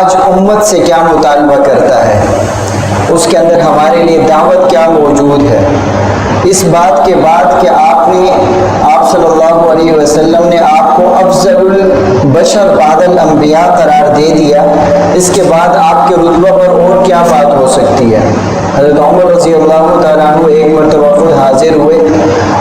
آج امت سے کیا مطالبہ کرتا ہے، اس کے اندر ہمارے لیے دعوت کیا موجود ہے۔ اس بات کے بعد کہ آپ صلی اللہ علیہ وسلم نے آپ کو افضل البشر بعد الانبیاء قرار دے دیا، اس کے بعد آپ کے رتبہ پر اور کیا بات ہو سکتی ہے۔ حضرت عمر رضی اللہ تعالیٰ عنہ ایک مرتبہ خود حاضر ہوئے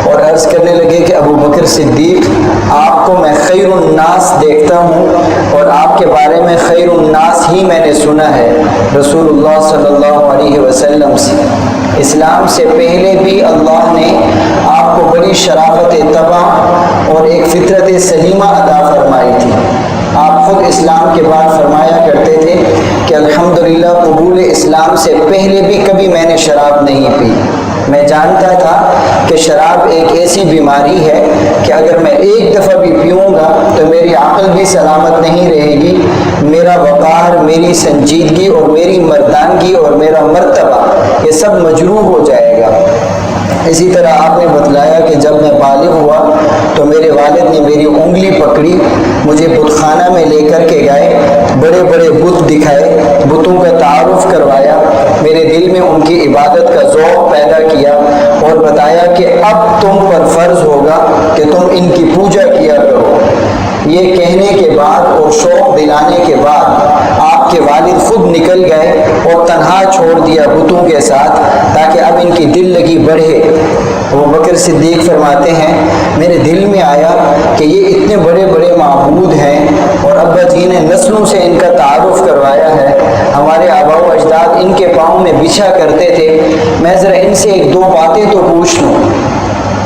اور عرض کرنے لگے کہ ابو بکر صدیق، آپ کو میں خیر الناس دیکھتا ہوں اور آپ کے بارے میں خیر الناس ہی میں نے سنا ہے رسول اللہ صلی اللہ علیہ وسلم سے۔ اسلام سے پہلے بھی اللہ نے آپ کو بڑی شرافت طبع اور ایک فطرت سلیمہ عطا فرمائی تھی۔ آپ خود اسلام کے بعد فرمایا کرتے تھے کہ الحمدللہ قبول اسلام سے پہلے بھی کبھی میں نے شراب نہیں پی۔ میں جانتا تھا کہ شراب ایک ایسی بیماری ہے کہ اگر میں ایک دفعہ بھی پیوں گا تو میری عقل بھی سلامت نہیں رہے گی، میرا وقار، میری سنجیدگی اور میری مردانگی اور میرا مرتبہ یہ سب مجروح ہو جائے گا۔ اسی طرح آپ نے بتلایا کہ جب میں بالغ ہوا تو میرے والد نے میری انگلی پکڑی، مجھے بت خانہ میں لے کر کے گئے، بڑے بڑے بت دکھائے، بتوں کا تعارف کروایا، میرے دل میں ان کی عبادت کا ذوق پیدا کیا اور بتایا کہ اب تم پر فرض ہوگا کہ تم ان کی پوجا کیا کرو۔ یہ کہنے کے بعد اور شوق دلانے کے بعد آپ کے والد خود نکل گئے اور تنہا چھوڑ دیا بتوں کے ساتھ تاکہ اب ان کی دل لگی بڑھے۔ ابو بکر صدیق فرماتے ہیں میرے دل میں آیا کہ یہ اتنے بڑے بڑے معبود ہیں اور ابا جی نے نسلوں سے ان کا تعارف کروایا ہے، ہمارے آباء و اجداد ان کے پاؤں میں بچھا کرتے تھے، میں ذرا ان سے ایک دو باتیں تو پوچھ لوں۔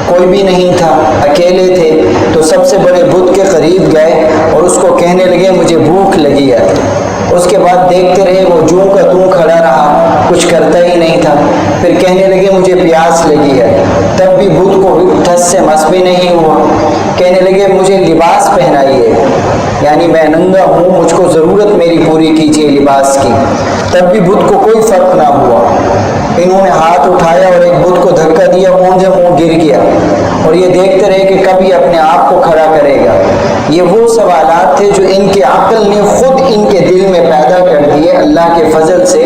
کوئی بھی نہیں تھا، اکیلے تھے، تو سب سے بڑے بت کے قریب گئے اور اس کو کہنے لگے مجھے بھوک لگی ہے۔ اس کے بعد دیکھتے رہے وہ جوں کا توں کھڑا رہا، کچھ کرتا ہی نہیں تھا۔ پھر کہنے لگے مجھے پیاس لگی ہے، تب بھی بت کو ٹھس سے مس بھی نہیں ہوا۔ کہنے لگے مجھے لباس پہنائیے، یعنی میں ننگا ہوں، مجھ کو ضرورت میری پوری کیجیے لباس کی، تب بھی بت کو کوئی فرق نہ ہوا۔ انہوں نے ہاتھ اٹھایا اور ایک بت کو دھکا دیا، اونجا منہ گر گیا، اور یہ دیکھتے رہے کہ کبھی اپنے آپ کو کھڑا کرے گا۔ یہ وہ سوالات تھے جو ان کی عقل نے خود ان کے دل میں پیدا کر دیے اللہ کے فضل سے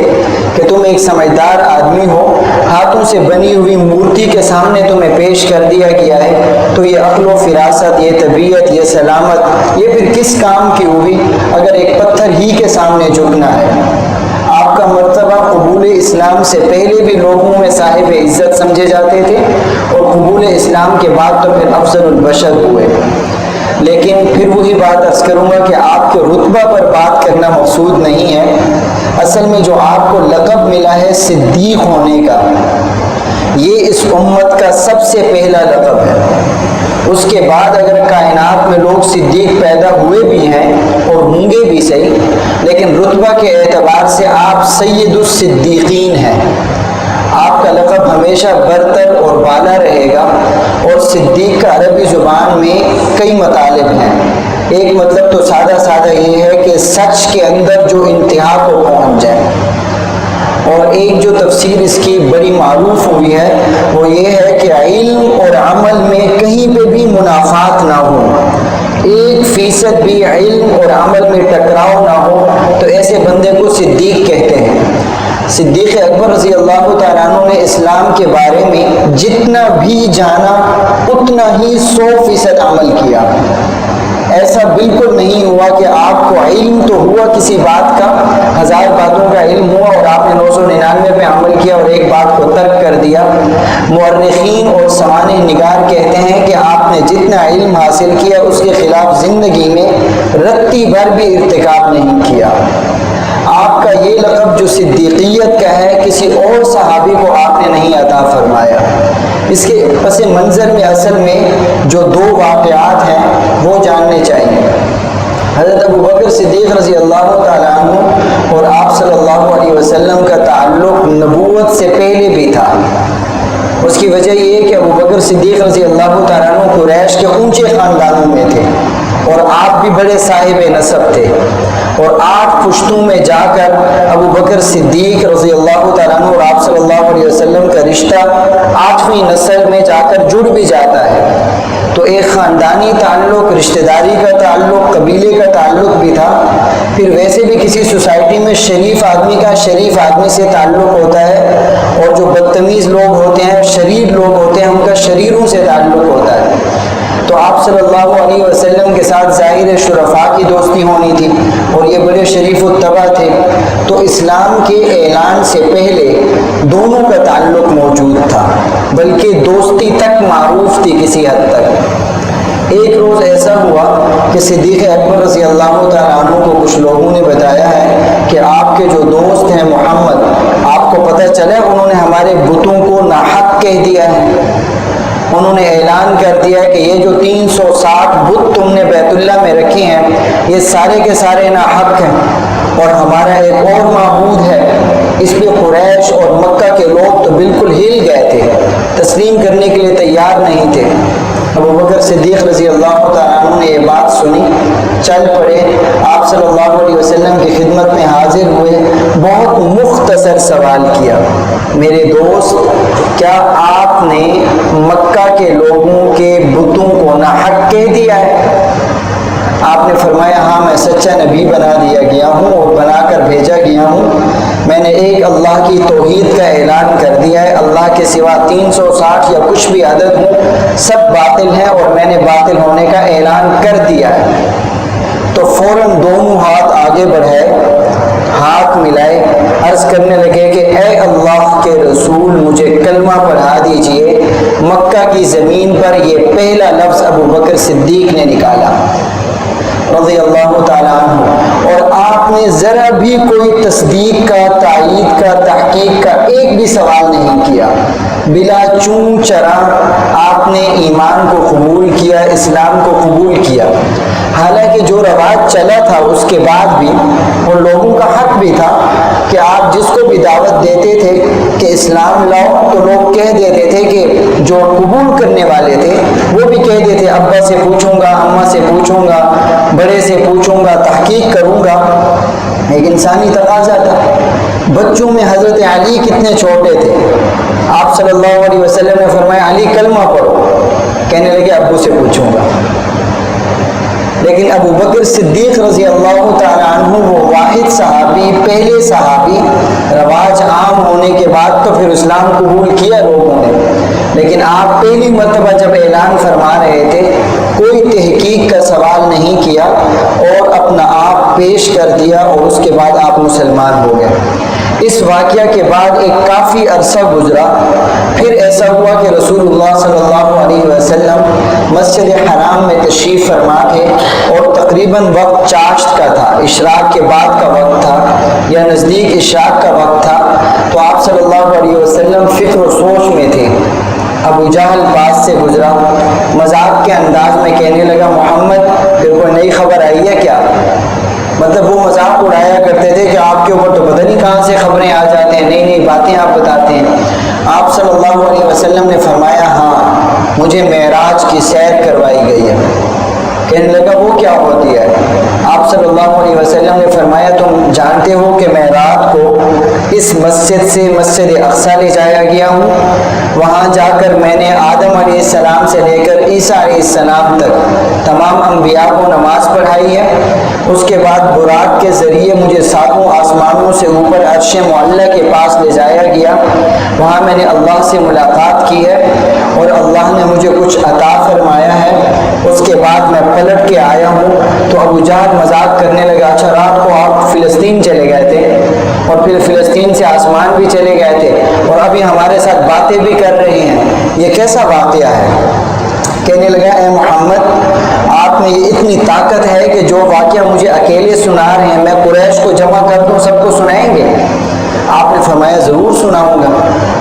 کہ تم ایک سمجھدار آدمی ہو، ہاتھوں سے بنی ہوئی مورتی کے سامنے تمہیں پیش کر دیا گیا ہے، تو یہ عقل و فراست، یہ طبیعت، یہ سلامت، یہ پھر کس کام کی ہوئی اگر ایک پتھر ہی کے سامنے جھکنا ہے۔ آپ کا مرتبہ قبول اسلام سے پہلے بھی لوگوں میں صاحب عزت سمجھے جاتے تھے اور قبول اسلام کے بعد تو پھر افضل البشر ہوئے۔ لیکن پھر وہی بات عرض کروں گا کہ آپ کے رتبہ پر بات کرنا مقصود نہیں ہے، اصل میں جو آپ کو لقب ملا ہے صدیق ہونے کا، یہ اس امت کا سب سے پہلا لقب ہے۔ اس کے بعد اگر کائنات میں لوگ صدیق پیدا ہوئے بھی ہیں اور ہوں گے بھی صحیح، لیکن رتبہ کے اعتبار سے آپ سید الصدیقین ہیں۔ آپ کا لقب ہمیشہ برتر اور بالا رہے گا، اور صدیق کا عربی زبان میں کئی مطالب ہیں۔ ایک مطلب تو سادہ سادہ یہ ہے کہ سچ کے اندر جو انتہا کو پہنچ جائے، اور ایک جو تفسیر اس کی بڑی معروف ہوئی ہے وہ یہ ہے کہ علم اور عمل میں کہیں پہ بھی منافات نہ ہو، 1% بھی علم اور عمل میں ٹکراؤ نہ ہو، تو ایسے بندے کو صدیق کہتے ہیں۔ صدیق اکبر رضی اللہ تعالیٰ عنہ نے اسلام کے بارے میں جتنا بھی جانا اتنا ہی 100% عمل کیا۔ ایسا بالکل نہیں ہوا کہ آپ کو علم تو ہوا کسی بات کا، 1000 باتوں کا علم ہوا اور آپ نے 999 پہ عمل کیا اور ایک بات کو ترک کر دیا۔ مورخین اور سوانح نگار کہتے ہیں کہ آپ نے جتنا علم حاصل کیا اس کے خلاف زندگی میں رتی بھر بھی ارتکاب نہیں کیا۔ آپ کا یہ لقب جو صدیقیت کا ہے کسی اور صحابی کو آپ نے نہیں عطا فرمایا۔ اس کے پس منظر میں اصل میں جو 2 واقعات ہیں وہ جاننے چاہیے۔ حضرت ابو بکر صدیق رضی اللہ تعالیٰ عنہ اور آپ صلی اللہ علیہ وسلم کا تعلق نبوت سے پہلے بھی تھا۔ اس کی وجہ یہ کہ ابو بکر صدیق رضی اللہ تعالیٰ عنہ قریش کے اونچے خاندانوں میں تھے اور آپ بھی بڑے صاحب نسب تھے، اور 8 پشتوں میں جا کر ابو بکر صدیق رضی اللہ تعالیٰ عنہ اور آپ صلی اللہ علیہ وسلم کا رشتہ 8ویں نسل میں جا کر جڑ بھی جاتا ہے۔ تو ایک خاندانی تعلق، رشتہ داری کا تعلق، قبیلے کا تعلق بھی تھا۔ پھر ویسے بھی کسی سوسائٹی میں شریف آدمی کا شریف آدمی سے تعلق ہوتا ہے، اور جو بدتمیز لوگ ہوتے ہیں، شریر لوگ ہوتے ہیں، ان کا شریروں سے تعلق ہوتا ہے۔ تو آپ صلی اللہ علیہ وسلم کے ساتھ ظاہر شرفاء کی دوستی ہونی تھی، اور یہ بڑے شریف الطبع تھے، تو اسلام کے اعلان سے پہلے دونوں کا تعلق موجود تھا، بلکہ دوستی تک معروف تھی کسی حد تک۔ ایک روز ایسا ہوا کہ صدیق اکبر رضی اللہ تعالیٰ عنہ کو کچھ لوگوں نے بتایا ہے کہ آپ کے جو دوست ہیں محمد، آپ کو پتہ چلا انہوں نے ہمارے بتوں کو ناحق کہہ دیا ہے، انہوں نے اعلان کر دیا کہ یہ جو 360 بت تم نے بیت اللہ میں رکھی ہیں، یہ سارے کے سارے ناحق ہیں، اور ہمارا ایک اور معبود ہے۔ اس پہ قریش اور مکہ کے لوگ تو بالکل ہل گئے تھے، تسلیم کرنے کے لیے تیار نہیں تھے۔ ابو بکر صدیق رضی اللہ تعالیٰ عنہ نے یہ بات سنی، چل پڑے، آپ صلی اللہ علیہ وسلم کی خدمت میں حاضر ہوئے، بہت مختصر سوال کیا، میرے دوست کیا آپ نے مکہ کے لوگوں کے بتوں کو ناحق کہہ دیا ہے؟ آپ نے فرمایا ہاں، میں سچا نبی بنا دیا گیا ہوں اور بنا کر بھیجا گیا ہوں، میں نے ایک اللہ کی توحید کا اعلان کر دیا ہے، اللہ کے سوا 360 یا کچھ بھی عدد ہوں سب باطل ہیں، اور میں نے باطل ہونے کا اعلان کر دیا ہے۔ تو فوراً دونوں ہاتھ آگے بڑھائے، ہاتھ ملائے، عرض کرنے لگے کہ اے اللہ کے رسول مجھے کلمہ پڑھا دیجئے۔ مکہ کی زمین پر یہ پہلا لفظ ابو بکر صدیق نے نکالا رضی اللہ تعالیٰ عنہ، اور آپ نے ذرا بھی کوئی تصدیق کا، تائید کا، تحقیق کا ایک بھی سوال نہیں کیا، بلا چون چرا آپ نے ایمان کو قبول کیا، اسلام کو قبول کیا۔ حالانکہ جو رواج چلا تھا اس کے بعد بھی ان لوگوں کا حق بھی تھا کہ آپ جس کو بھی دعوت دیتے تھے کہ اسلام لاؤ، تو لوگ کہہ دیتے تھے کہ جو قبول کرنے والے تھے وہ بھی کہہ دیتے ابا سے پوچھوں گا، اماں سے پوچھوں گا، بڑے سے پوچھوں گا، تحقیق کروں گا۔ ایک انسانی تقاضا تھا۔ بچوں میں حضرت علی کتنے چھوٹے تھے، آپ صلی اللہ علیہ وسلم نے فرمایا علی کلمہ پڑھو، کہنے لگے ابو سے پوچھوں گا۔ لیکن ابو بکر صدیق رضی اللہ تعالیٰ عنہ وہ واحد صحابی، پہلے صحابی، رواج عام ہونے کے بعد تو پھر اسلام قبول کیا لوگوں نے، لیکن آپ پہلی مرتبہ جب اعلان فرما رہے تھے کوئی تحقیق کا سوال نہیں کیا اور اپنا آپ پیش کر دیا، اور اس کے بعد آپ مسلمان ہو گئے۔ اس واقعہ کے بعد ایک کافی عرصہ گزرا، پھر ایسا ہوا کہ رسول اللہ صلی اللہ علیہ وسلم مسجد حرام میں تشریف فرما تھے، اور تقریباً وقت چاشت کا تھا، اشراق کے بعد کا وقت تھا یا نزدیک اشراق کا وقت تھا۔ تو آپ صلی اللہ علیہ وسلم فکر و سوچ میں تھے۔ ابو جہل پاس سے گزرا، مذاق کے انداز میں کہنے لگا محمد پھر کوئی نئی خبر آئی ہے کیا؟ مطلب وہ مذاق اڑایا کرتے تھے کہ آپ کے اوپر تو پتہ نہیں کہاں سے خبریں آ جاتے ہیں، نئی نئی باتیں آپ بتاتے ہیں۔ آپ صلی اللہ علیہ وسلم نے فرمایا ہاں مجھے معراج کی سیر کروائی گئی ہے۔ کہنے لگا وہ کیا ہوتی ہے؟ آپ صلی اللہ علیہ وسلم نے فرمایا تم جانتے ہو کہ میں رات کو اس مسجد سے مسجد اقصی لے جایا گیا ہوں، وہاں جا کر میں نے آدم علیہ السلام سے لے کر عیسیٰ علیہ السلام تک تمام انبیاء کو نماز پڑھائی ہے۔ اس کے بعد براق کے ذریعے مجھے ساتوں آسمانوں سے اوپر عرش معلیٰ کے پاس لے جایا گیا، وہاں میں نے اللہ سے ملاقات کی ہے اور اللہ نے مجھے کچھ عطا فرمایا ہے۔ اس کے بعد میں پلٹ کے آیا ہوں۔ تو ابو جہل مذاق کرنے لگا اچھا رات کو آپ فلسطین چلے گئے تھے اور پھر فلسطین سے آسمان بھی چلے گئے تھے اور ابھی ہمارے ساتھ باتیں بھی کر رہے ہیں، یہ کیسا واقعہ ہے؟ کہنے لگا اے محمد آپ میں یہ اتنی طاقت ہے کہ جو واقعہ مجھے اکیلے سنا رہے ہیں میں قریش کو جمع کر دوں سب کو سنائیں گے؟ آپ نے فرمایا ضرور سناؤں گا۔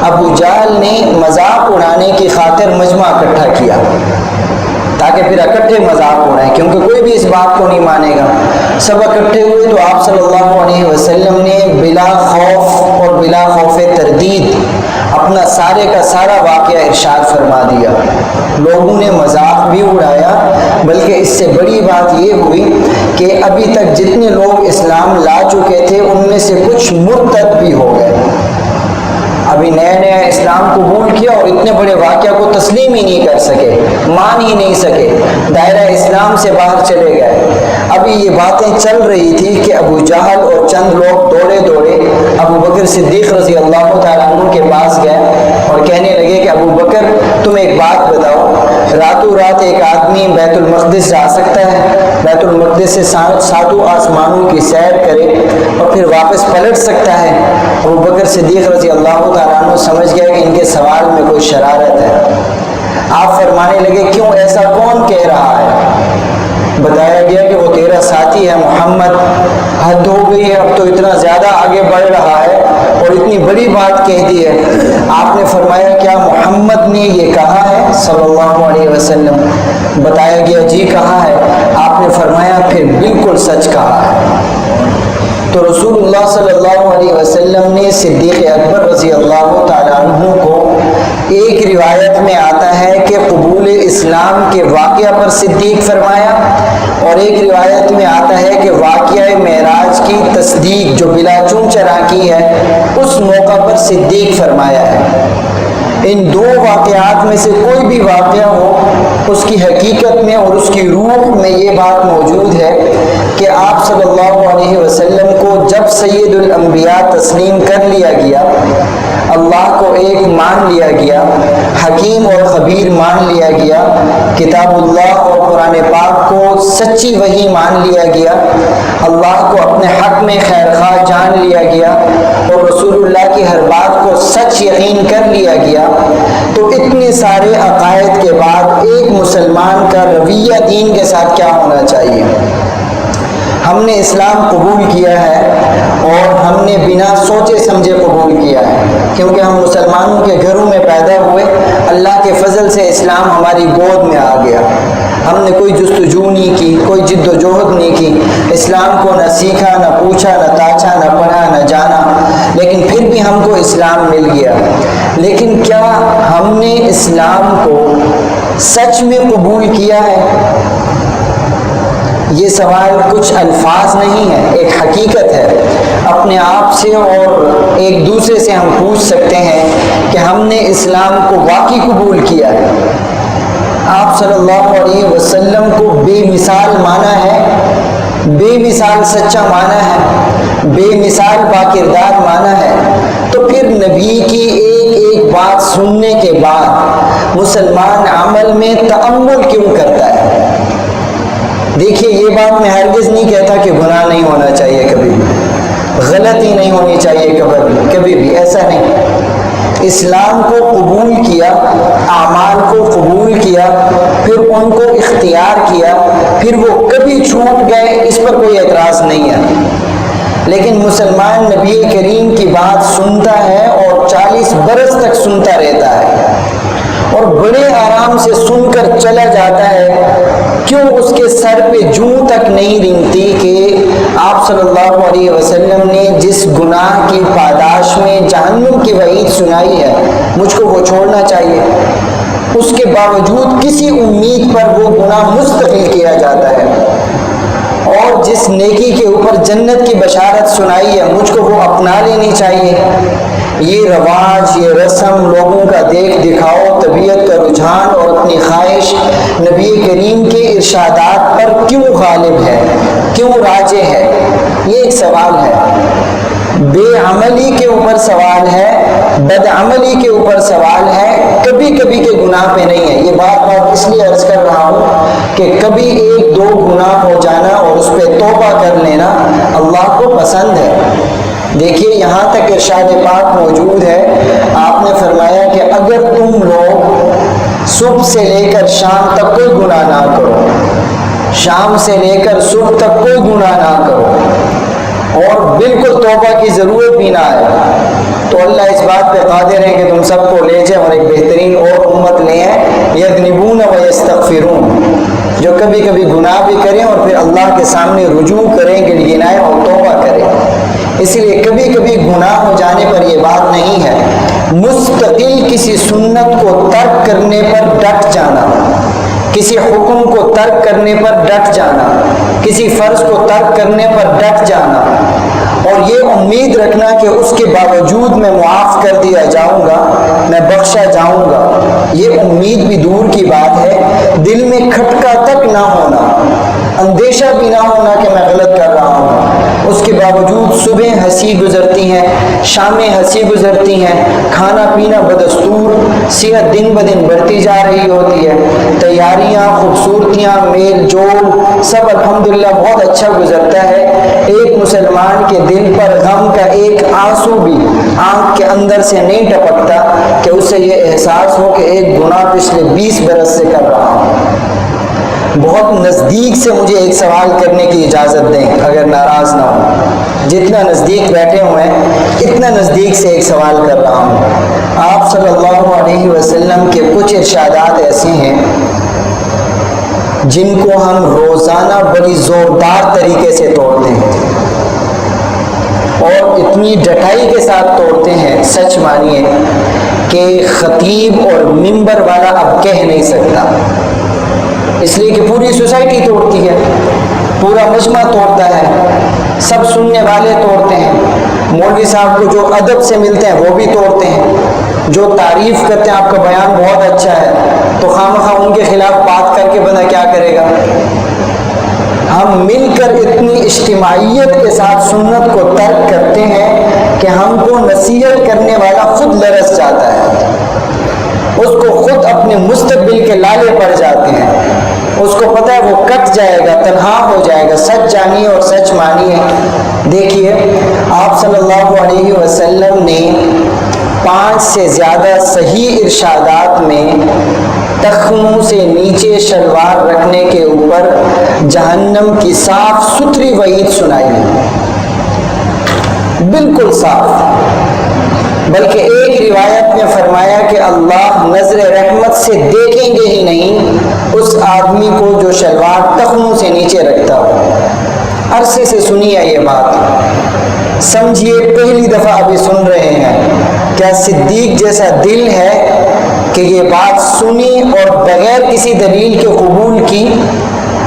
ابو جہل نے مذاق اڑانے کی خاطر مجمع اکٹھا کیا تاکہ پھر اکٹھے مذاق اڑائیں، کیونکہ کوئی بھی اس بات کو نہیں مانے گا۔ سب اکٹھے ہوئے تو آپ صلی اللہ علیہ وسلم نے بلا خوف اور بلا خوف تردید اپنا سارے کا سارا واقعہ ارشاد فرما دیا۔ لوگوں نے مذاق بھی اڑایا، بلکہ اس سے بڑی بات یہ ہوئی کہ ابھی تک جتنے لوگ اسلام لا چکے تھے ان میں سے کچھ مرتد بھی ہو گئے۔ ابھی نیا نیا اسلام قبول کیا اور اتنے بڑے واقعہ کو تسلیم ہی نہیں کر سکے، مان ہی نہیں سکے، دائرہ اسلام سے باہر چلے گئے۔ ابھی یہ باتیں چل رہی تھی کہ ابو جہل اور چند لوگ دوڑے دوڑے ابو بکر صدیق رضی اللہ تعالیٰ عنہ کے پاس گئے اور کہنے لگے کہ ابو بکر تم ایک بات بتاؤ، راتوں رات ایک آدمی بیت المقدس جا سکتا ہے، بیت المقدس سے ساتوں آسمانوں کی سیر کرے اور پھر واپس پلٹ سکتا ہے؟ ابو بکر صدیق رضی اللہ تعالیٰ عنہ سمجھ گئے کہ ان کے سوال میں کوئی شرارت ہے۔ آپ فرمانے لگے کیوں، ایسا کون کہہ رہا ہے؟ بتایا گیا کہ وہ تیرا ساتھی ہے محمد۔ حد ہو گئی ہے، اب تو اتنا زیادہ آگے بڑھ رہا ہے اور اتنی بڑی بات کہہ دی ہے۔ آپ نے فرمایا کیا محمد نے یہ کہا ہے صلی اللہ علیہ وسلم؟ بتایا گیا جی کہا ہے۔ آپ نے فرمایا پھر بالکل سچ کہا ہے۔ تو رسول اللہ صلی اللہ علیہ وسلم نے صدیق اکبر رضی اللہ تعالیٰ عنہ کو، ایک روایت میں آتا ہے کہ قبول اسلام کے واقعہ پر صدیق فرمایا، اور ایک روایت میں آتا ہے کہ واقعہ معراج کی تصدیق جو بلا چون چرا کی ہے اس موقع پر صدیق فرمایا ہے۔ ان دو واقعات میں سے کوئی بھی واقعہ ہو، اس کی حقیقت میں اور اس کی روح میں یہ بات موجود ہے کہ آپ صلی اللہ علیہ وسلم کو جب سید الانبیاء تسلیم کر لیا گیا، اللہ کو ایک مان لیا گیا، حکیم اور خبیر مان لیا گیا، کتاب اللہ اور قرآن پاک کو سچی وحی مان لیا گیا، اللہ کو اپنے حق میں خیر خواہ جان لیا گیا اور رسول اللہ کی ہر بات کو سچ یقین کر لیا گیا، تو اتنے سارے عقائد کے بعد ایک مسلمان کا رویہ دین کے ساتھ کیا ہونا چاہیے؟ ہم نے اسلام قبول کیا ہے اور ہم نے بنا سوچے سمجھے قبول کیا ہے، کیونکہ ہم مسلمانوں کے گھروں میں پیدا ہوئے، اللہ کے فضل سے اسلام ہماری گود میں آ گیا، ہم نے کوئی جستجو نہیں کی، کوئی جد و جہد نہیں کی، اسلام کو نہ سیکھا، نہ پوچھا، نہ تاچا، نہ پڑھا، نہ جانا، لیکن پھر بھی ہم کو اسلام مل گیا۔ لیکن کیا ہم نے اسلام کو سچ میں قبول کیا ہے؟ یہ سوال کچھ الفاظ نہیں ہے، ایک حقیقت ہے۔ اپنے آپ سے اور ایک دوسرے سے ہم پوچھ سکتے ہیں کہ ہم نے اسلام کو واقعی قبول کیا ہے؟ آپ صلی اللہ علیہ وسلم کو بے مثال مانا ہے، بے مثال سچا مانا ہے، بے مثال باکردار مانا ہے، تو پھر نبی کی ایک ایک بات سننے کے بعد مسلمان عمل میں تأمل کیوں کرتا ہے؟ دیکھیے یہ بات میں ہرگز نہیں کہتا کہ گناہ نہیں ہونا چاہیے، کبھی بھی غلطی نہیں ہونی چاہیے، کبھی بھی ایسا نہیں۔ اسلام کو قبول کیا، اعمال کو قبول کیا، پھر ان کو اختیار کیا، پھر وہ کبھی چھوٹ گئے، اس پر کوئی اعتراض نہیں ہے۔ لیکن مسلمان نبی کریم کی بات سنتا ہے اور 40 برس تک سنتا رہتا ہے اور بڑے آرام سے سن کر چلا جاتا ہے، کیوں اس کے سر پہ جوں تک نہیں رنگتی کہ آپ صلی اللہ علیہ وسلم نے جس گناہ کی پاداش میں جہنم کی وعید سنائی ہے مجھ کو وہ چھوڑنا چاہیے؟ اس کے باوجود کسی امید پر وہ گناہ مستقل کیا جاتا ہے، اور جس نیکی کے اوپر جنت کی بشارت سنائی ہے مجھ کو وہ اپنا لینی چاہیے۔ یہ رواج، یہ رسم، لوگوں کا دیکھ دکھاؤ، طبیعت کا رجحان اور اپنی خواہش نبی کریم کے ارشادات پر کیوں غالب ہے، کیوں راجح ہے؟ یہ ایک سوال ہے۔ بے عملی کے اوپر سوال ہے، بد عملی کے اوپر سوال ہے، کبھی کبھی کے گناہ پہ نہیں ہے۔ یہ بات اس لیے عرض کر رہا ہوں کہ کبھی ایک دو گناہ ہو جانا اور اس پہ توبہ کر لینا اللہ کو پسند ہے۔ دیکھیے یہاں تک ارشاد پاک موجود ہے، آپ نے فرمایا کہ اگر تم لوگ صبح سے لے کر شام تک کوئی گناہ نہ کرو، شام سے لے کر صبح تک کوئی گناہ نہ کرو اور بالکل توبہ کی ضرورت بھی نہ آئے، تو اللہ اس بات پہ قادر ہے کہ تم سب کو لے جائے اور ایک بہترین اور امت لے آئے، یذنبون و یستغفرون، جو کبھی کبھی گناہ بھی کریں اور پھر اللہ کے سامنے رجوع کریں، گنگنائیں اور توبہ کریں۔ اس لیے کبھی کبھی گناہ ہو جانے پر یہ بات نہیں ہے، مستقل کسی سنت کو ترک کرنے پر ڈٹ جانا، کسی حکم کو ترک کرنے پر ڈٹ جانا، کسی فرض کو ترک کرنے پر ڈٹ جانا، اور یہ امید رکھنا کہ اس کے باوجود میں معاف کر دیا جاؤں گا، میں بخشا جاؤں گا، یہ امید بھی دور کی بات ہے۔ دل میں کھٹکا تک نہ ہونا، اندیشہ بھی نہ ہونا کہ میں غلط کر رہا ہوں، اس کے باوجود صبح ہنسی گزرتی ہیں، شامیں ہنسی گزرتی ہیں، کھانا پینا بدستور، صحت دن بدن بڑھتی جا رہی ہوتی ہے، تیاریاں، خوبصورتیاں، میل جول سب الحمدللہ بہت اچھا گزرتا ہے۔ ایک مسلمان کے دل پر غم کا ایک آنسو بھی آنکھ کے اندر سے نہیں ٹپکتا کہ اسے یہ احساس ہو کہ ایک گناہ پچھلے 20 برس سے کر رہا ہوں۔ بہت نزدیک سے مجھے ایک سوال کرنے کی اجازت دیں اگر ناراض نہ ہوں، جتنا نزدیک بیٹھے ہوئے ہیں اتنا نزدیک سے ایک سوال کر رہا ہوں۔ آپ صلی اللہ علیہ وسلم کے کچھ ارشادات ایسے ہیں جن کو ہم روزانہ بڑی زوردار طریقے سے توڑتے ہیں اور اتنی ڈٹائی کے ساتھ توڑتے ہیں، سچ مانیے کہ خطیب اور منبر والا اب کہہ نہیں سکتا، اس لیے کہ پوری سوسائٹی توڑتی ہے، پورا مجمع توڑتا ہے، سب سننے والے توڑتے ہیں، مولوی صاحب کو جو ادب سے ملتے ہیں وہ بھی توڑتے ہیں، جو تعریف کرتے ہیں آپ کا بیان بہت اچھا ہے تو خواہ ان کے خلاف بات کر کے بندہ کیا کرے گا۔ ہم مل کر اتنی اجتماعیت کے ساتھ سنت کو ترک کرتے ہیں کہ ہم کو نصیحت کرنے والا خود لرز جاتا ہے، اس کو خود اپنے مستقبل کے لالے پڑ جاتے ہیں، اس کو پتہ ہے وہ کٹ جائے گا، تنہا ہو جائے گا۔ سچ جانیے اور سچ مانیے۔ دیکھیے آپ صلی اللہ علیہ وسلم نے 5 سے زیادہ صحیح ارشادات میں ٹخنوں سے نیچے شلوار رکھنے کے اوپر جہنم کی صاف ستھری وعید سنائی ہے، بالکل صاف۔ بلکہ ایک روایت میں فرمایا کہ اللہ نظر رحمت سے دیکھیں گے ہی نہیں اس آدمی کو جو شلوار ٹخنوں سے نیچے رکھتا ہو۔ عرصے سے سنیے یہ بات، سمجھیے پہلی دفعہ ابھی سن رہے ہیں۔ کیا صدیق جیسا دل ہے کہ یہ بات سنی اور بغیر کسی دلیل کے قبول کی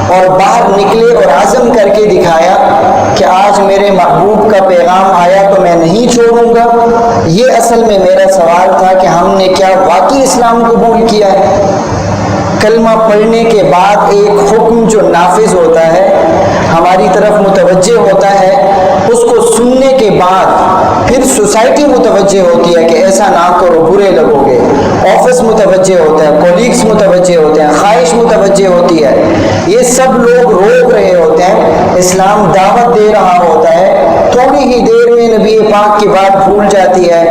اور باہر نکلے اور عزم کر کے دکھایا کہ آج میرے محبوب کا پیغام آیا تو میں نہیں چھوڑوں گا؟ یہ اصل میں میرا سوال تھا کہ ہم نے کیا واقعی اسلام قبول کیا ہے؟ کلمہ پڑھنے کے بعد ایک حکم جو نافذ ہوتا ہے، ہماری طرف متوجہ ہوتا ہے، اس کو سننے کے بعد پھر سوسائٹی متوجہ ہوتی ہے کہ ایسا نہ کرو برے لگو گے، آفس متوجہ ہوتا ہے، کولیگز متوجہ ہوتے ہیں، خواہش متوجہ ہوتی ہے، یہ سب لوگ روک رہے ہوتے ہیں، اسلام دعوت دے رہا ہوتا ہے، تھوڑی ہی دیر میں نبی پاک کی بات بھول جاتی ہے،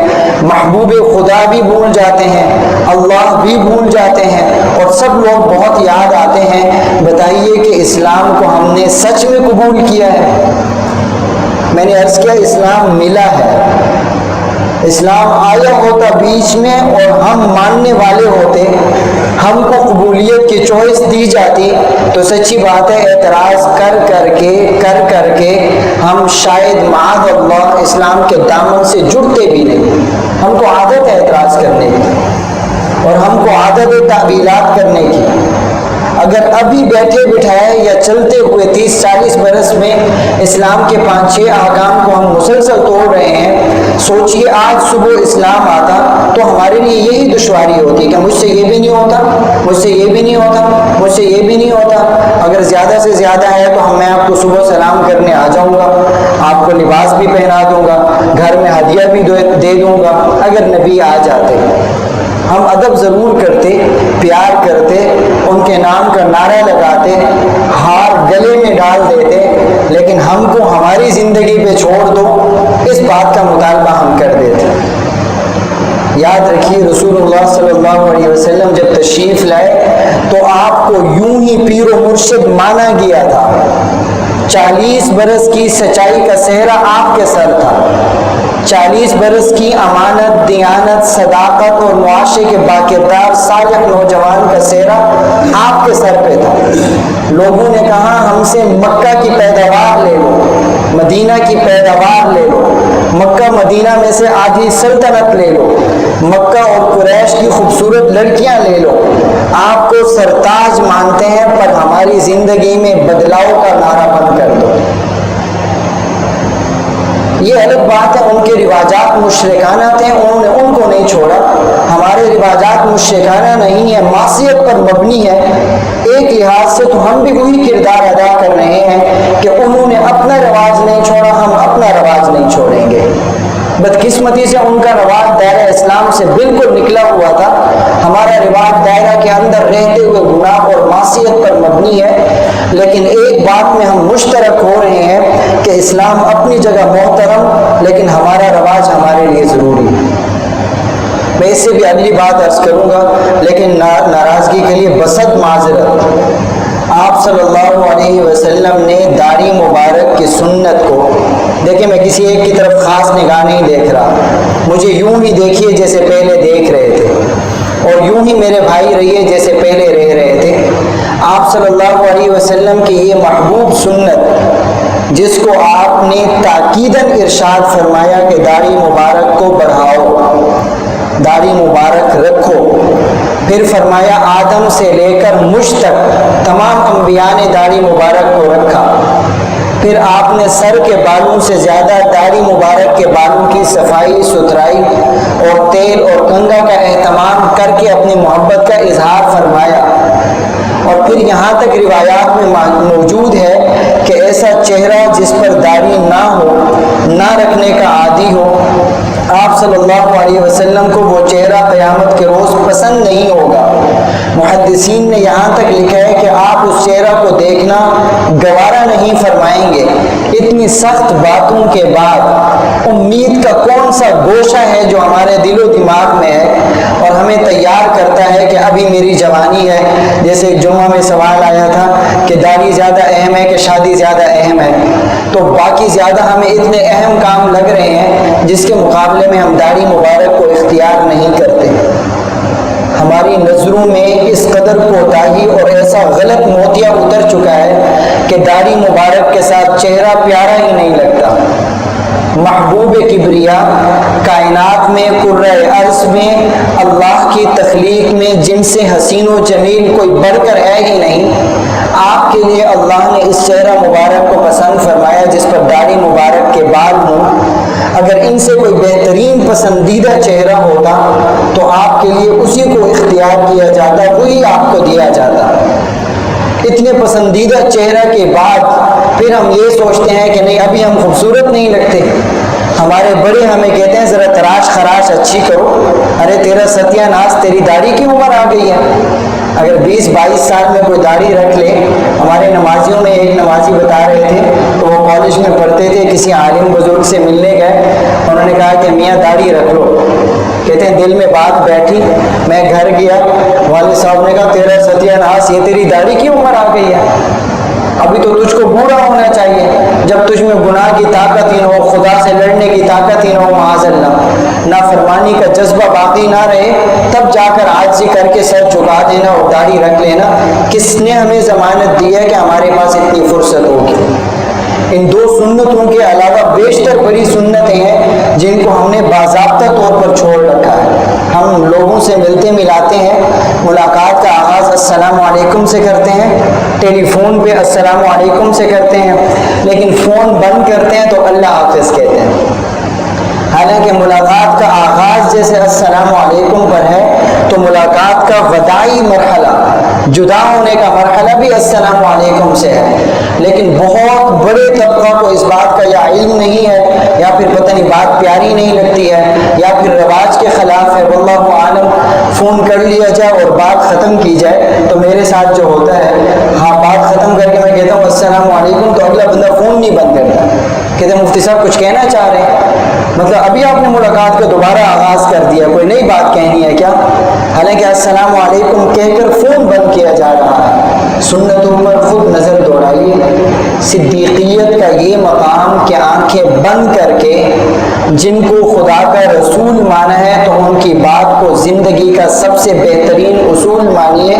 محبوب خدا بھی بھول جاتے ہیں، اللہ بھی بھول جاتے ہیں اور سب لوگ بہت یاد آتے ہیں۔ بتائیے کہ اسلام کو ہم نے سچ میں قبول کیا ہے؟ میں نے عرض کیا اسلام ملا ہے، اسلام آیا ہوتا بیچ میں اور ہم ماننے والے ہوتے، ہم کو قبولیت کی چوائس دی جاتی تو سچی بات ہے اعتراض کر کر کے ہم شاید معاذ اللہ اسلام کے دامن سے جڑتے بھی نہیں۔ ہم کو عادت ہے اعتراض کرنے کی اور ہم کو عادت ہے تعویلات کرنے کی۔ اگر ابھی بیٹھے بٹھائے یا چلتے ہوئے 30-40 برس میں اسلام کے 5-6 احکام کو ہم مسلسل توڑ رہے ہیں، سوچئے آج صبح اسلام آتا تو ہمارے لیے یہی دشواری ہوتی کہ مجھ سے یہ بھی نہیں ہوتا، مجھ سے یہ بھی نہیں ہوتا، مجھ سے یہ بھی نہیں ہوتا۔ اگر زیادہ سے زیادہ ہے تو میں آپ کو صبح سلام کرنے آ جاؤں گا، آپ کو لباس بھی پہنا دوں گا، گھر میں ہدیہ بھی دے دوں گا۔ اگر نبی آ جاتے ہم ادب ضرور کرتے، پیار کرتے، ان کے نام کا نعرہ لگاتے، ہار گلے میں ڈال دیتے، لیکن ہم کو ہماری زندگی پہ چھوڑ دو، اس بات کا مطالبہ ہم کر دیتے۔ یاد رکھیے رسول اللہ صلی اللہ علیہ وسلم جب تشریف لائے تو آپ کو یوں ہی پیر و مرشد مانا گیا تھا۔ 40 برس کی سچائی کا صحرا آپ کے سر تھا، 40 برس کی امانت، دیانت، صداقت اور معاشرے کے باکردار صالح نوجوان کا صحرا آپ کے سر پہ تھا۔ لوگوں نے کہا ہم سے مکہ کی پیداوار لے لو، مدینہ کی پیداوار لے لو، مکہ مدینہ میں سے آدھی سلطنت لے لو، مکہ اور قریش کی خوبصورت لڑکیاں لے لو، آپ کو سرتاج مانتے ہیں پر ہماری زندگی میں بدلاؤ کا نعرہ بند کر دو۔ یہ الگ بات ہے، ان کے رواجات مشرکانہ تھے، انہوں نے ان کو نہیں چھوڑا. ہمارے رواجات مشرکانہ نہیں ہیں، معصیت پر مبنی ہے. ایک لحاظ سے تو ہم بھی وہی کردار ادا کر رہے ہیں کہ انہوں نے اپنا رواج نہیں چھوڑا، ہم اپنا رواج نہیں چھوڑیں گے. بدقسمتی سے ان کا رواج دائرہ اسلام سے بالکل نکلا ہوا تھا. ہمارا رواج دائرہ کے اندر رہتے ہوئے گناہ اور معصیت پر مبنی ہے. لیکن ایک بات میں ہم مشترک ہو رہے ہیں کہ اسلام اپنی جگہ محترم، لیکن ہمارا رواج ہمارے لیے ضروری ہے. میں اس سے بھی اگلی بات عرض کروں گا، لیکن ناراضگی کے لیے بسط معذرت. آپ صلی اللہ علیہ وسلم نے داڑھی مبارک کی سنت کو، دیکھیں میں کسی ایک کی طرف خاص نگاہ نہیں دیکھ رہا، مجھے یوں ہی دیکھیے جیسے پہلے دیکھ رہے تھے، اور یوں ہی میرے بھائی رہیے جیسے پہلے رہ رہے تھے. آپ صلی اللہ علیہ وسلم کی یہ محبوب سنت جس کو آپ نے تاکیداً ارشاد فرمایا کہ داڑھی مبارک کو بڑھاؤ، داڑھی مبارک رکھو. پھر فرمایا آدم سے لے کر مجھ تک تمام انبیاء نے داڑھی مبارک کو رکھا. پھر آپ نے سر کے بالوں سے زیادہ داڑھی مبارک کے بالوں کی صفائی ستھرائی اور تیل اور کنگھا کا اہتمام کر کے اپنی محبت کا اظہار فرمایا. اور پھر یہاں تک روایات میں موجود ہے کہ ایسا چہرہ جس پر داڑھی نہ ہو، نہ رکھنے کا عادی ہو، آپ صلی اللہ علیہ وسلم کو وہ چہرہ قیامت کے روز پسند نہیں ہوگا. محدثین نے یہاں تک لکھا ہے کہ آپ اس چہرہ کو دیکھنا گوارا نہیں فرمائیں گے. اتنی سخت باتوں کے بعد امید کا کون سا گوشہ ہے جو ہمارے دل و دماغ میں ہے اور ہمیں تیار کرتا ہے کہ ابھی میری جوانی ہے. جیسے ایک جمعہ میں سوال آیا تھا کہ داڑھی زیادہ اہم ہے کہ شادی زیادہ اہم ہے، تو باقی زیادہ ہمیں اتنے اہم کام لگ رہے ہیں جس کے مقابلے میں ہم داڑھی مبارک کو اختیار نہیں کرتے. ہماری نظروں میں اس قدر کوتاہی اور ایسا غلط موتیا اتر چکا ہے کہ داڑھی مبارک کے ساتھ چہرہ پیارا ہی نہیں لگتا. محبوب کبریا کائنات میں قرۂ ارض میں اللہ کی تخلیق میں جن سے حسین و جمیل کوئی بڑھ کر ہے ہی نہیں، آپ کے لیے اللہ نے اس چہرہ مبارک کو پسند فرمایا جس پر داڑھی مبارک کے بال ہوں. اگر ان سے کوئی بہترین پسندیدہ چہرہ ہوتا تو آپ کے لیے اسی کو اختیار کیا جاتا، وہی آپ کو دیا جاتا. اتنے پسندیدہ چہرہ کے بعد پھر ہم یہ سوچتے ہیں کہ نہیں ابھی ہم خوبصورت نہیں لگتے. ہمارے بڑے ہمیں کہتے ہیں ذرا تراش خراش اچھی کرو. ارے تیرا ستیہ ناس، تیری داڑھی کی عمر آ گئی ہے. اگر 20-22 سال میں کوئی داڑھی رکھ لے، ہمارے نمازیوں میں ایک نمازی بتا رہے تھے تو وہ کالج میں پڑھتے تھے، کسی عالم بزرگ سے ملنے گئے، انہوں نے کہا کہ میاں داڑھی رکھ لو. کہتے ہیں دل میں بات بیٹھی، میں گھر گیا، والد صاحب نے کہا تیرا ستیہ ناس، یہ تیری داڑھی کی عمر آ گئی ہے، ابھی تو تجھ کو بوڑھا ہونا چاہیے. جب تجھ میں گناہ کی طاقت ہی نہ ہو، خدا سے لڑنے کی طاقت ہی نہ ہو، معاذ اللہ، نافرمانی کا جذبہ باقی نہ رہے، تب جا کر عاجزی کر کے سر جھکا دینا اور داڑھی رکھ لینا. کس نے ہمیں ضمانت دی ہے کہ ہمارے پاس اتنی فرصت ہوگی؟ ان دو سنتوں کے علاوہ بیشتر بڑی سنتیں ہیں جن کو ہم نے باضابطہ طور پر چھوڑ رکھا ہے. ہم لوگوں سے ملتے ملاتے ہیں، ملاقات کا آغاز السلام علیکم سے کرتے ہیں، ٹیلی فون پہ السلام علیکم سے کرتے ہیں، لیکن فون بند کرتے ہیں تو اللہ حافظ کہتے ہیں. حالانکہ ملاقات کا آغاز جیسے السلام علیکم پر ہے تو ملاقات کا وداعی مرحلہ، جدا ہونے کا مرحلہ بھی السلام علیکم سے ہے. لیکن بہت بڑے طبقہ کو اس بات کا یا علم نہیں ہے، یا پھر پتہ نہیں بات پیاری نہیں لگتی ہے، یا پھر رواج کے خلاف ہے، واللہ عالم. فون کر لیا جائے اور بات ختم کی جائے تو میرے ساتھ جو ہوتا ہے، ہاں بات ختم کر کے میں کہتا ہوں السلام علیکم تو اگلا بندہ فون نہیں بند کرتا، کہتے ہیں مفتی صاحب کچھ کہنا چاہ رہے ہیں، مطلب ابھی آپ نے ملاقات کا دوبارہ آغاز کر دیا، کوئی نئی بات کہنی ہے کیا؟ حالانکہ السلام علیکم کہہ کر فون بند کیا جا رہا ہے. سنتوں پر خود نظر دوڑائیے. صدیقیت کا یہ مقام کہ آنکھیں بند کر کے جن کو خدا کا رسول مانا ہے تو ان کی بات کو زندگی کا سب سے بہترین اصول مانیے،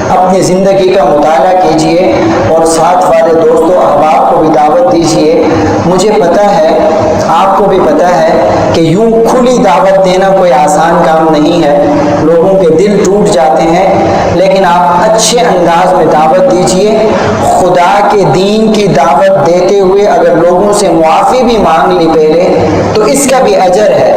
اپنی زندگی کا مطالعہ کیجئے اور ساتھ والے دوستوں احباب کو بھی دعوت دیجئے. مجھے پتہ ہے، آپ کو بھی پتہ ہے کہ یوں کھلی دعوت دینا کوئی آسان کام نہیں ہے، لوگوں کے دل ٹوٹ جاتے ہیں. لیکن آپ اچھے انداز میں دعوت دیجئے. خدا کے دین کی دعوت دیتے ہوئے اگر لوگوں سے معافی بھی مانگ لی پہلے تو اس کا بھی اجر ہے.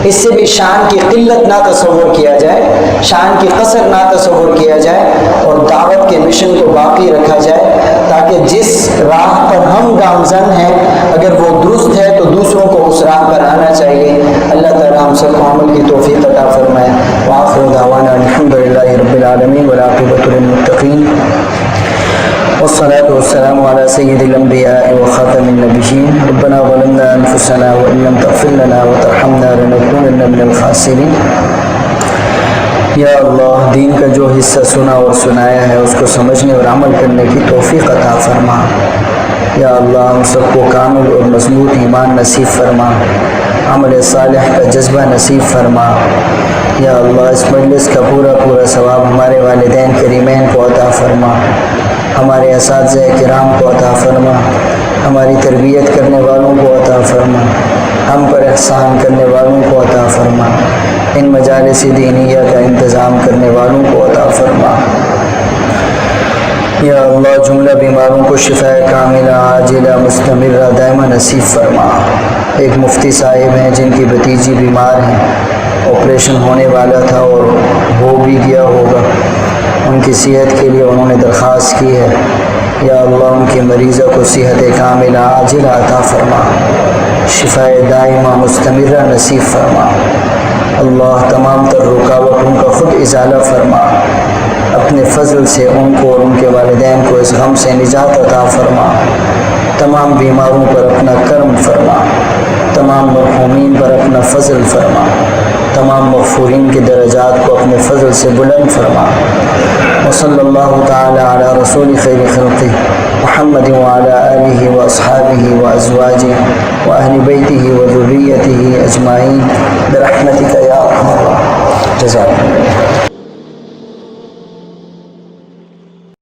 اس سے بھی شان کی قلت نہ تصور کیا جائے, شان کی قصر نہ تصور کیا جائے, اور دعوت کے مشن کو باقی رکھا جائے, تاکہ جس راہ پر ہم گامزن ہیں اگر وہ درست ہے تو دوسروں کو اس راہ پر آنا چاہیے. اللہ تعالیٰ ہم سب کو عمل کی توفیق عطا فرمائے. وآخر دعوانا الحمدللہ رب العالمین والعاقبۃ للمتقین والصلاة والسلام على سید الانبیاء وخاتم النبیین. ربنا ظلمنا انفسنا وان لم تغفر لنا وترحمنا لنکونن من الخاسرین. یا اللہ, دین کا جو حصہ سنا اور سنایا ہے اس کو سمجھنے اور عمل کرنے کی توفیق عطا فرما. یا اللہ, ہم سب کو کامل اور مضبوط ایمان نصیب فرما, عمل صالح کا جذبہ نصیب فرما. یا اللہ, اس مجلس کا پورا ثواب ہمارے والدین کریمین کو عطا فرما, ہمارے اساتذہ کرام کو عطا فرما, ہماری تربیت کرنے والوں کو عطا فرما, ہم پر احسان کرنے والوں کو عطا فرما, ان مجالس دینیہ کا انتظام کرنے والوں کو عطا فرما. یا اللہ, جملہ بیماروں کو شفاء کاملہ عاجلہ مستمرہ دائمہ نصیب فرما. ایک مفتی صاحب ہیں جن کی بھتیجی بیمار ہیں, آپریشن ہونے والا تھا اور ہو بھی گیا ہوگا. ان کی صحت کے لیے انہوں نے درخواست کی ہے. یا اللہ, ان کی مریضہ کو صحت کاملہ عاجلہ عطا فرما, شفاء دائمہ مستمرہ نصیب فرما. اللہ, تمام تر رکاوٹوں کا خود ازالہ فرما. اپنے فضل سے ان کو اور ان کے والدین کو اس غم سے نجات عطا فرما. تمام بیماروں پر اپنا کرم فرما, تمام مرحومین پر اپنا فضل فرما, تمام مغفورین کے درجات کو اپنے فضل سے بلند فرما. وصلی اللہ تعالی علی رسول خیر خلقہ محمد وعلی آلہ واصحابہ وازواجہ واہل بیتہ وذریتہ اجمعین برحمتک یا ارحم الراحمین. جزاکم اللہ.